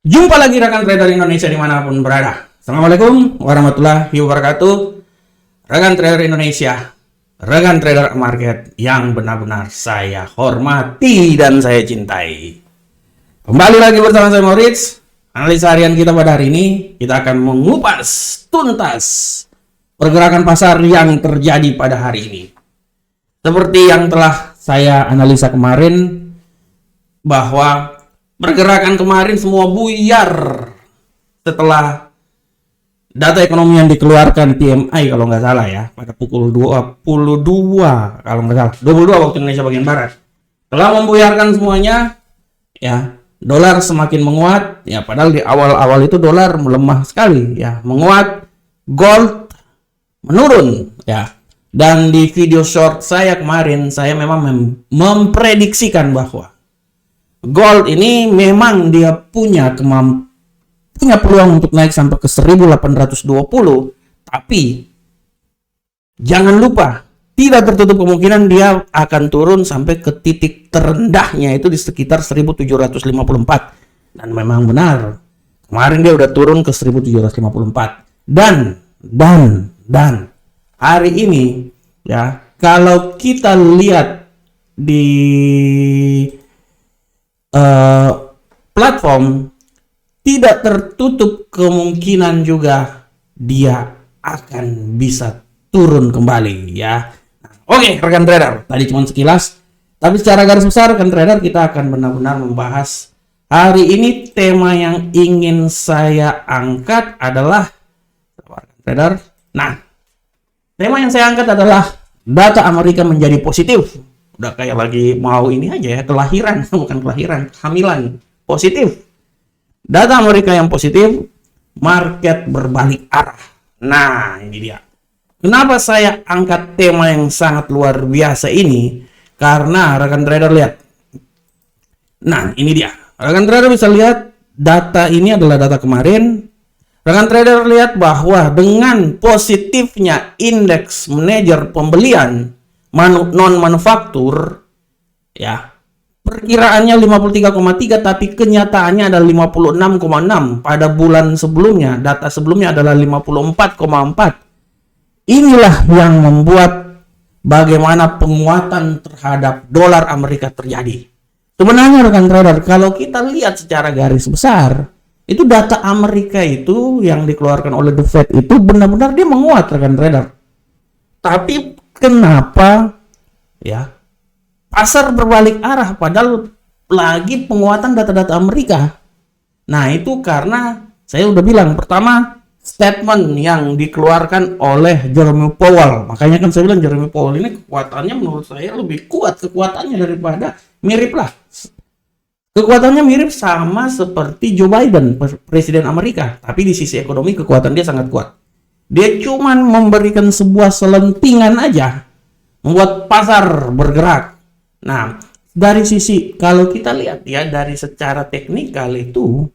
Jumpa lagi rekan trader Indonesia dimanapun berada. Assalamualaikum warahmatullahi wabarakatuh. Rekan trader Indonesia, rekan trader market yang benar-benar saya hormati dan saya cintai. Kembali lagi bersama saya Moritz. Analisa harian kita pada hari ini, kita akan mengupas tuntas pergerakan pasar yang terjadi pada hari ini. Seperti yang telah saya analisa kemarin, bahwa pergerakan kemarin semua buyar setelah data ekonomi yang dikeluarkan PMI kalau nggak salah ya, pada pukul 22 kalau nggak salah, 22 waktu Indonesia bagian Barat. Telah membuyarkan semuanya ya, dolar semakin menguat ya, padahal di awal-awal itu dolar melemah sekali ya, menguat, gold menurun ya. Dan di video short saya kemarin, saya memang memprediksikan bahwa gold ini memang dia punya peluang untuk naik sampai ke 1820, tapi jangan lupa tidak tertutup kemungkinan dia akan turun sampai ke titik terendahnya itu di sekitar 1754. Dan memang benar, kemarin dia udah turun ke 1754. Dan hari ini ya, kalau kita lihat di platform, tidak tertutup kemungkinan juga dia akan bisa turun kembali ya. Oke, rekan trader, tadi cuma sekilas, tapi secara garis besar rekan trader kita akan benar-benar membahas hari ini. Tema yang ingin saya angkat adalah rekan trader. Nah, tema yang saya angkat adalah data Amerika menjadi positif. Udah kayak lagi mau ini aja ya, kelahiran, bukan kelahiran, kehamilan positif. Data Amerika yang positif, market berbalik arah. Nah, ini dia. Kenapa saya angkat tema yang sangat luar biasa ini? Karena rekan trader lihat. Nah, ini dia. Rekan trader bisa lihat data ini adalah data kemarin. Rekan trader lihat bahwa dengan positifnya indeks manajer pembelian non manufaktur ya, perkiraannya 53,3 tapi kenyataannya adalah 56,6. Pada bulan sebelumnya, data sebelumnya adalah 54,4. Inilah yang membuat bagaimana penguatan terhadap dolar Amerika terjadi. Sebenarnya rekan trader, kalau kita lihat secara garis besar, itu data Amerika itu yang dikeluarkan oleh The Fed itu benar-benar dia menguat rekan trader. Tapi kenapa ya pasar berbalik arah padahal lagi penguatan data-data Amerika? Nah, itu karena saya udah bilang, pertama statement yang dikeluarkan oleh Jerome Powell. Makanya kan saya bilang Jerome Powell ini kekuatannya menurut saya lebih kuat kekuatannya daripada, mirip lah, kekuatannya mirip sama seperti Joe Biden, presiden Amerika, tapi di sisi ekonomi kekuatan dia sangat kuat. Dia cuman memberikan sebuah selentingan aja membuat pasar bergerak. Nah, dari sisi kalau kita lihat ya, dari secara teknikal itu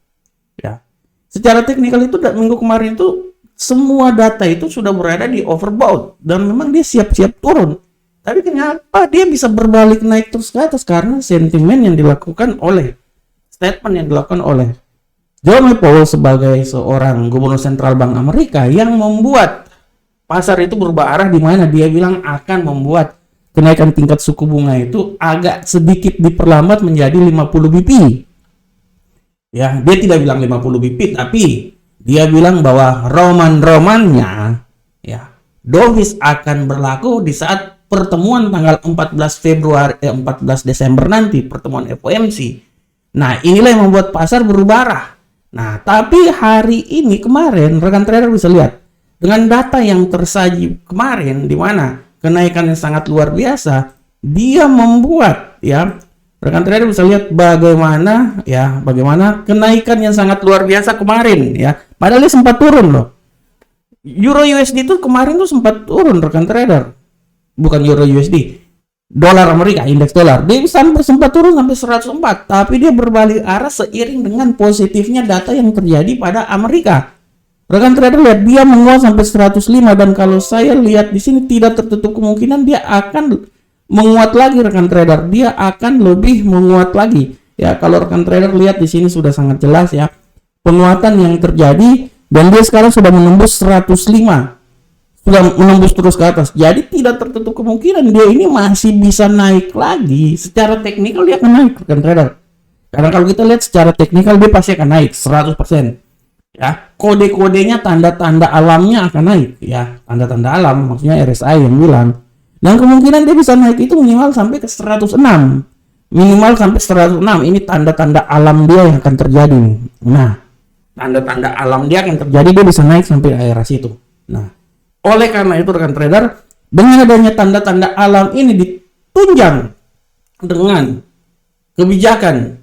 ya, secara teknikal itu minggu kemarin itu semua data itu sudah berada di overbought dan memang dia siap-siap turun. Tapi kenapa dia bisa berbalik naik terus ke atas? Karena sentimen yang dilakukan oleh, statement yang dilakukan oleh Jerome Powell sebagai seorang gubernur sentral bank Amerika yang membuat pasar itu berubah arah, di mana dia bilang akan membuat kenaikan tingkat suku bunga itu agak sedikit diperlambat menjadi 50 BP. Ya, dia tidak bilang 50 BP, tapi dia bilang bahwa roman-romannya ya, dovish akan berlaku di saat pertemuan tanggal 14 Desember nanti, pertemuan FOMC. Nah, inilah yang membuat pasar berubah arah. Nah, tapi hari ini kemarin rekan trader bisa lihat dengan data yang tersaji kemarin, di mana kenaikan yang sangat luar biasa, dia membuat ya, rekan trader bisa lihat bagaimana kenaikan yang sangat luar biasa kemarin ya. Padahal dia sempat turun loh. Euro USD itu kemarin tuh sempat turun rekan trader. Bukan Euro USD. Dolar Amerika, indeks dolar, dia sempat turun sampai 104, tapi dia berbalik arah seiring dengan positifnya data yang terjadi pada Amerika. Rekan trader lihat dia menguat sampai 105, dan kalau saya lihat di sini tidak tertutup kemungkinan dia akan menguat lagi rekan trader, dia akan lebih menguat lagi. Ya, kalau rekan trader lihat di sini sudah sangat jelas ya. penguatan yang terjadi, dan dia sekarang sudah menembus 105, sudah menembus terus ke atas. Jadi tidak tertutup kemungkinan dia ini masih bisa naik lagi. Secara teknikal dia akan naik, rekan trader. Karena kalau kita lihat secara teknikal dia pasti akan naik 100%. Ya, kode-kodenya, tanda-tanda alamnya akan naik, ya. Tanda-tanda alam maksudnya RSI yang bilang. Dan kemungkinan dia bisa naik itu minimal sampai ke 106. Minimal sampai 106. Ini tanda-tanda alam dia yang akan terjadi nih. Nah, tanda-tanda alam dia akan terjadi, dia bisa naik sampai daerah situ. Nah, oleh karena itu rekan trader, dengan adanya tanda-tanda alam ini ditunjang dengan kebijakan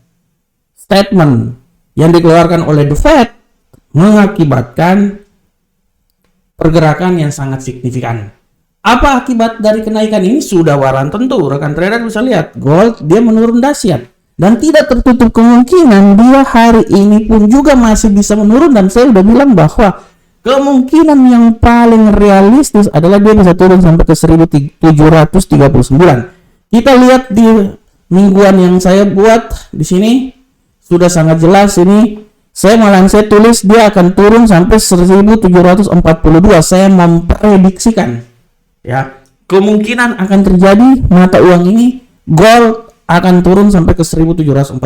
statement yang dikeluarkan oleh The Fed, mengakibatkan pergerakan yang sangat signifikan. Apa akibat dari kenaikan ini? Sudah waran tentu. Rekan trader bisa lihat, gold dia menurun dahsyat. Dan tidak tertutup kemungkinan dia hari ini pun juga masih bisa menurun. Dan saya sudah bilang bahwa kemungkinan yang paling realistis adalah dia bisa turun sampai ke 1739. Kita lihat di mingguan yang saya buat di sini sudah sangat jelas ini. Saya tulis dia akan turun sampai 1742. Saya memprediksikan, ya, kemungkinan akan terjadi mata uang ini, gold akan turun sampai ke 1742.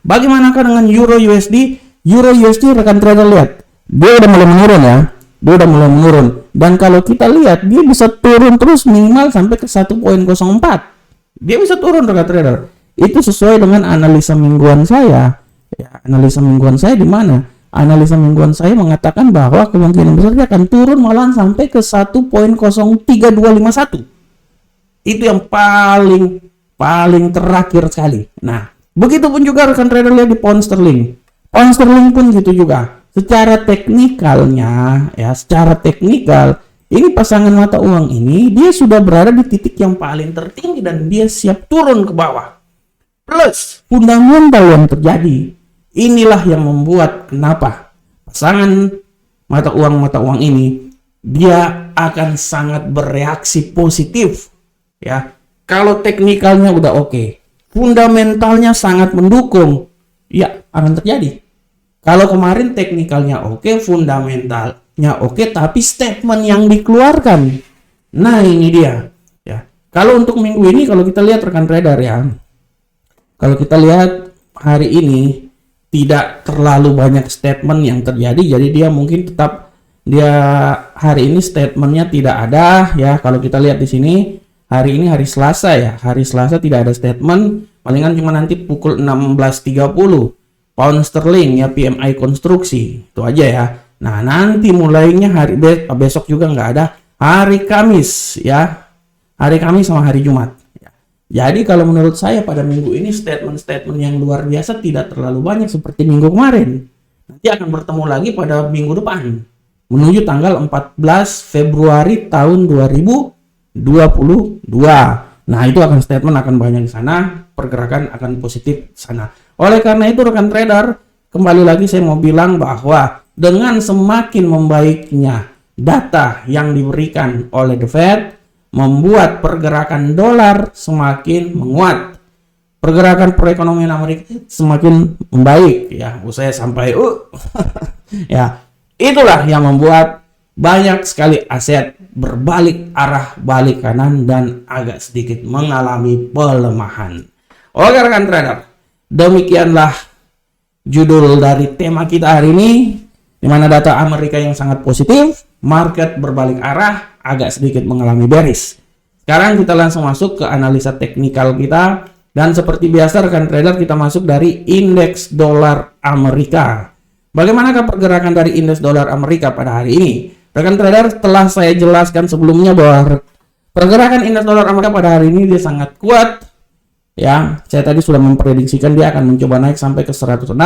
Bagaimanakah dengan euro USD? Euro USD rekan trader lihat, dia udah mulai menurun, ya. Dia udah mulai menurun. Dan kalau kita lihat, dia bisa turun terus minimal sampai ke 1.04. Dia bisa turun rekan trader. Itu sesuai dengan analisa mingguan saya. Ya, analisa mingguan saya di mana? Analisa mingguan saya mengatakan bahwa kemungkinan besar dia akan turun malahan sampai ke 1.03251. Itu yang paling terakhir sekali. Nah, begitupun juga rekan trader lihat di pound sterling. Pound sterling pun gitu juga. Secara teknikalnya, ya, secara teknikal, ini pasangan mata uang ini dia sudah berada di titik yang paling tertinggi dan dia siap turun ke bawah. Plus fundamental yang terjadi. Inilah yang membuat kenapa pasangan mata uang ini dia akan sangat bereaksi positif, ya. Kalau teknikalnya udah oke, fundamentalnya sangat mendukung, ya akan terjadi. Kalau kemarin teknikalnya oke, fundamentalnya oke, tapi statement yang dikeluarkan, nah ini dia, ya. Kalau untuk minggu ini, kalau kita lihat rekan trader, ya, kalau kita lihat hari ini tidak terlalu banyak statement yang terjadi, jadi dia mungkin tetap hari ini statementnya tidak ada, ya. Kalau kita lihat di sini hari ini hari Selasa, ya, hari Selasa tidak ada statement, palingan cuma nanti pukul 16.30 pound sterling, ya, PMI konstruksi itu aja, ya. Nah, nanti mulainya besok juga nggak ada, hari Kamis, ya, hari Kamis sama hari Jumat. Jadi kalau menurut saya pada minggu ini statement-statement yang luar biasa tidak terlalu banyak seperti minggu kemarin. Nanti akan bertemu lagi pada minggu depan menuju tanggal 14 Februari tahun 2022. Nah, itu akan statement akan banyak di sana, pergerakan akan positif di sana. Oleh karena itu rekan trader, kembali lagi saya mau bilang bahwa dengan semakin membaiknya data yang diberikan oleh The Fed membuat pergerakan dolar semakin menguat, pergerakan perekonomian Amerika semakin membaik, ya. Saya sampai ya, itulah yang membuat banyak sekali aset berbalik arah balik kanan dan agak sedikit mengalami pelemahan. Oke rekan trader, demikianlah judul dari tema kita hari ini, di mana data Amerika yang sangat positif, market berbalik arah, agak sedikit mengalami bearish. Sekarang kita langsung masuk ke analisa teknikal kita, dan seperti biasa rekan trader kita masuk dari indeks dolar Amerika. Bagaimanakah pergerakan dari indeks dolar Amerika pada hari ini? Rekan trader, telah saya jelaskan sebelumnya bahwa pergerakan indeks dolar Amerika pada hari ini dia sangat kuat, ya. Saya tadi sudah memprediksikan dia akan mencoba naik sampai ke 106,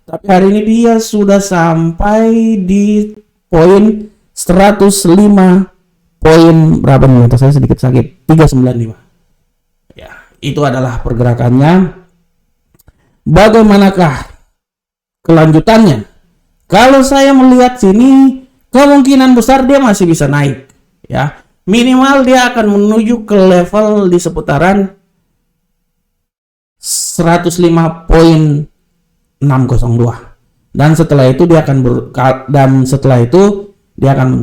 tapi hari ini dia sudah sampai di poin 105 poin berapa nih, atau saya sedikit sakit, 395, ya. Itu adalah pergerakannya. Bagaimanakah kelanjutannya? Kalau saya melihat sini, kemungkinan besar dia masih bisa naik, ya. Minimal dia akan menuju ke level di seputaran 105.602. dan setelah itu dia akan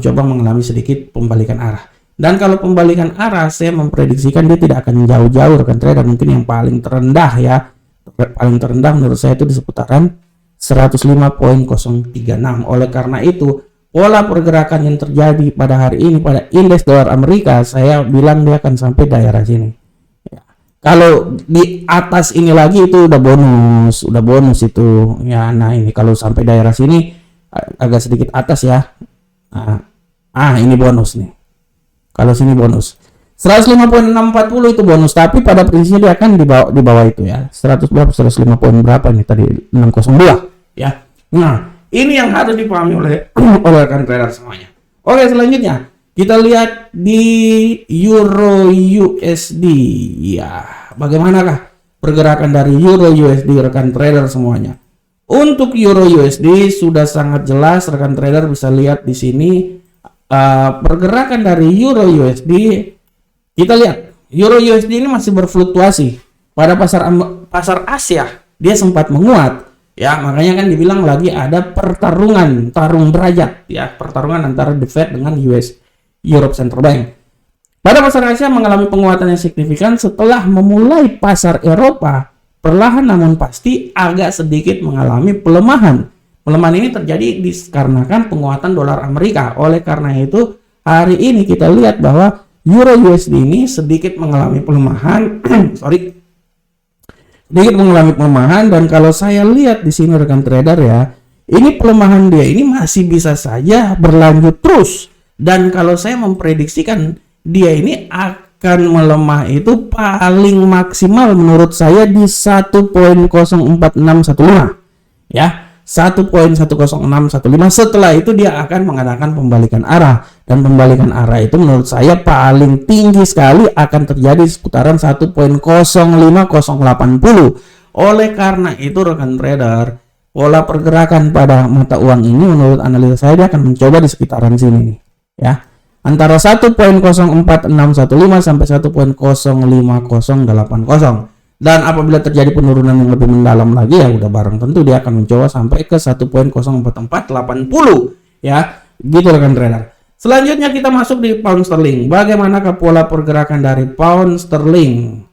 mencoba mengalami sedikit pembalikan arah. Dan kalau pembalikan arah, saya memprediksikan dia tidak akan jauh-jauh rekan trader, mungkin yang paling terendah ya. Paling terendah menurut saya itu di seputaran 105.036. Oleh karena itu, pola pergerakan yang terjadi pada hari ini pada indeks dolar Amerika, saya bilang dia akan sampai daerah sini. Ya. Kalau di atas ini lagi itu udah bonus itu. Ya, nah ini kalau sampai daerah sini agak sedikit atas ya. Ini bonus nih. Kalau sini bonus. 105.640 itu bonus, tapi pada prinsipnya dia akan di bawah itu ya. 105 berapa nih tadi? 602 ya. Nah, ini yang harus dipahami oleh rekan trader semuanya. Oke, selanjutnya kita lihat di Euro USD. Ya, bagaimanakah pergerakan dari Euro USD rekan trader semuanya? Untuk Euro USD sudah sangat jelas, rekan trader bisa lihat di sini pergerakan dari Euro USD. Kita lihat Euro USD ini masih berfluktuasi. Pada pasar Asia dia sempat menguat. Ya, makanya kan dibilang lagi ada tarung derajat ya, pertarungan antara The Fed dengan Europe Central Bank. Pada pasar Asia mengalami penguatan yang signifikan setelah memulai pasar Eropa perlahan namun pasti agak sedikit mengalami pelemahan. Pelemahan ini terjadi dikarenakan penguatan dolar Amerika. Oleh karena itu, hari ini kita lihat bahwa Euro USD ini sedikit mengalami pelemahan. Sedikit mengalami pelemahan, dan kalau saya lihat di sini rekan trader ya, ini pelemahan dia ini masih bisa saja berlanjut terus. Dan kalau saya memprediksikan dia ini akan melemah itu paling maksimal menurut saya di 1.04615 ya, 1.10615. Setelah itu dia akan mengadakan pembalikan arah, dan pembalikan arah itu menurut saya paling tinggi sekali akan terjadi seputaran 1.05080. Oleh karena itu rekan trader, pola pergerakan pada mata uang ini menurut analisa saya dia akan mencoba di sekitaran sini nih ya, antara 1.04615 sampai 1.05080. Dan apabila terjadi penurunan yang lebih mendalam lagi ya udah barang tentu dia akan mencoba sampai ke 1.04480 ya. Gitu rekan trader. Selanjutnya kita masuk di pound sterling. Bagaimanakah pola pergerakan dari pound sterling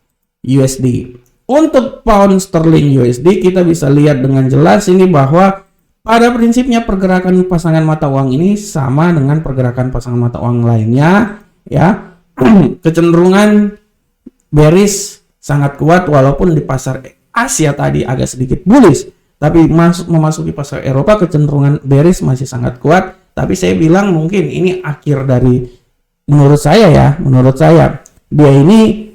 USD? Untuk pound sterling USD kita bisa lihat dengan jelas ini bahwa pada prinsipnya pergerakan pasangan mata uang ini sama dengan pergerakan pasangan mata uang lainnya ya. Kecenderungan bearish sangat kuat, walaupun di pasar Asia tadi agak sedikit bullish, tapi memasuki pasar Eropa kecenderungan bearish masih sangat kuat. Tapi saya bilang mungkin ini akhir dari, menurut saya dia ini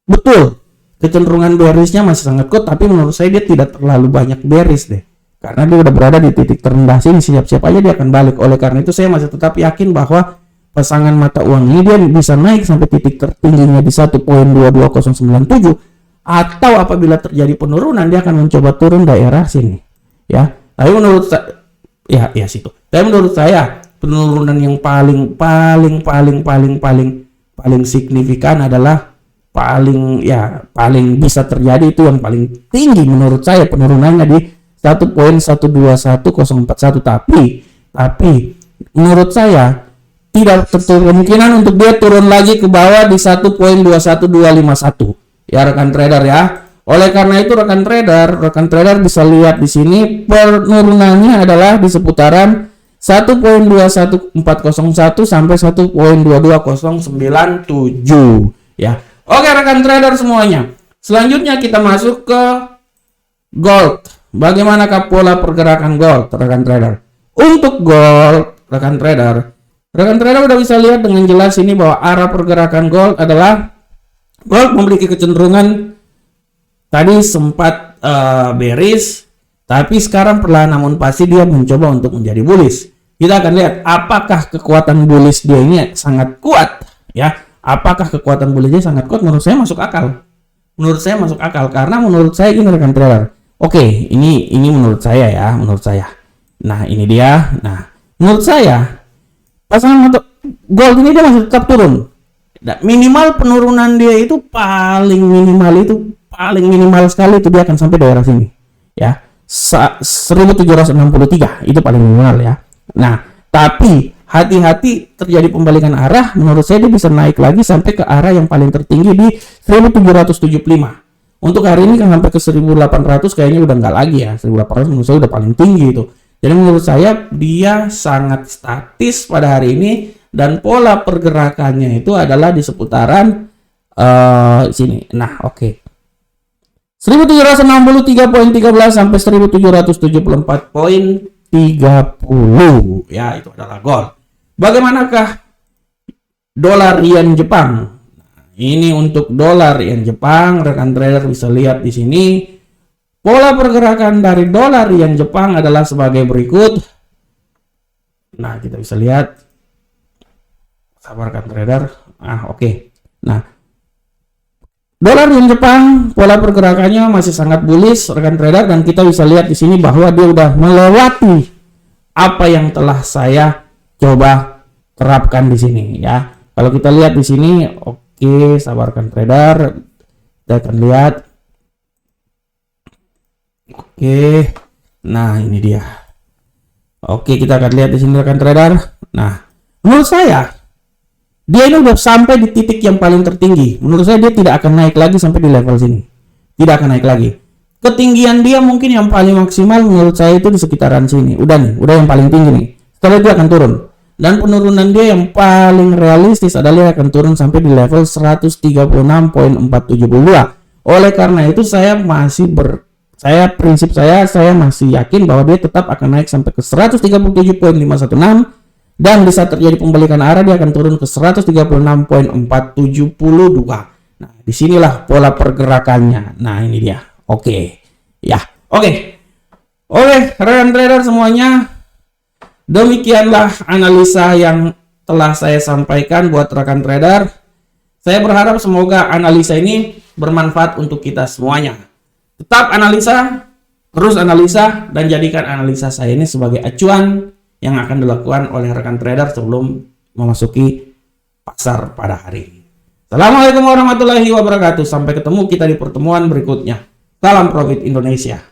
betul kecenderungan bearishnya masih sangat kuat, tapi menurut saya dia tidak terlalu banyak bearish deh, karena dia udah berada di titik terendah sini, siap-siap aja dia akan balik. Oleh karena itu saya masih tetap yakin bahwa pasangan mata uang ini dia bisa naik sampai titik tertingginya di 1.22097, atau apabila terjadi penurunan dia akan mencoba turun daerah sini ya. Tapi menurut saya penurunan yang paling signifikan adalah paling bisa terjadi itu yang paling tinggi menurut saya, penurunannya di 1.121041. Tapi menurut saya tidak tertutup kemungkinan untuk dia turun lagi ke bawah di 1.21251 ya rekan trader ya. Oleh karena itu rekan trader bisa lihat di sini penurunannya adalah di seputaran 1.21401 sampai 1.22097 ya. Oke rekan trader semuanya. Selanjutnya kita masuk ke gold. Bagaimanakah pola pergerakan gold rekan trader? Untuk gold rekan trader udah bisa lihat dengan jelas ini bahwa arah pergerakan gold adalah gold memiliki kecenderungan tadi sempat bearish, tapi sekarang perlahan namun pasti dia mencoba untuk menjadi bullish. Kita akan lihat apakah kekuatan bullish dia ini sangat kuat ya. Apakah kekuatan bullishnya sangat kuat? Menurut saya masuk akal. Karena menurut saya gini rekan trader. Oke, ini menurut saya ya, Nah, ini dia. Nah, menurut saya pasangan mata gold ini dia masih tetap turun. Minimal penurunan dia itu paling minimal sekali itu dia akan sampai daerah sini ya. 1763 itu paling minimal ya. Nah, tapi hati-hati terjadi pembalikan arah. Menurut saya dia bisa naik lagi sampai ke arah yang paling tertinggi di 1775. Untuk hari ini kan sampai ke 1800 kayaknya udah nggak lagi ya. 1800 menurut saya udah paling tinggi itu. Jadi menurut saya dia sangat statis pada hari ini dan pola pergerakannya itu adalah di seputaran sini. Nah, oke. 1763.13 sampai 1774.30 ya, itu adalah gold. Bagaimanakah dolar yen Jepang? Ini untuk dolar yen Jepang, rekan trader bisa lihat di sini. Pola pergerakan dari dolar yen Jepang adalah sebagai berikut. Nah, kita bisa lihat. Sabar rekan trader. Oke. Nah, dolar yen Jepang pola pergerakannya masih sangat bullish rekan trader, dan kita bisa lihat di sini bahwa dia udah melewati apa yang telah saya coba terapkan di sini ya. Kalau kita lihat di sini, oke, sabar rekan trader, kita akan lihat. Oke, nah ini dia. Oke, kita akan lihat di sini rekan trader. Nah, menurut saya dia ini udah sampai di titik yang paling tertinggi. Menurut saya dia tidak akan naik lagi sampai di level sini. Tidak akan naik lagi. Ketinggian dia mungkin yang paling maksimal menurut saya itu di sekitaran sini. Udah yang paling tinggi nih. Setelah itu akan turun. Dan penurunan dia yang paling realistis adalah akan turun sampai di level 136.472. Oleh karena itu prinsip saya masih yakin bahwa dia tetap akan naik sampai ke 137.516. Dan bisa terjadi pembalikan arah, dia akan turun ke 136.472. Nah, disinilah pola pergerakannya. Nah, ini dia. Oke. Ya, oke. Oke, rekan trader semuanya. Demikianlah analisa yang telah saya sampaikan buat rekan trader. Saya berharap semoga analisa ini bermanfaat untuk kita semuanya. Tetap analisa, terus analisa, dan jadikan analisa saya ini sebagai acuan yang akan dilakukan oleh rekan trader sebelum memasuki pasar pada hari ini. Assalamualaikum warahmatullahi wabarakatuh. Sampai ketemu kita di pertemuan berikutnya. Salam Profit Indonesia.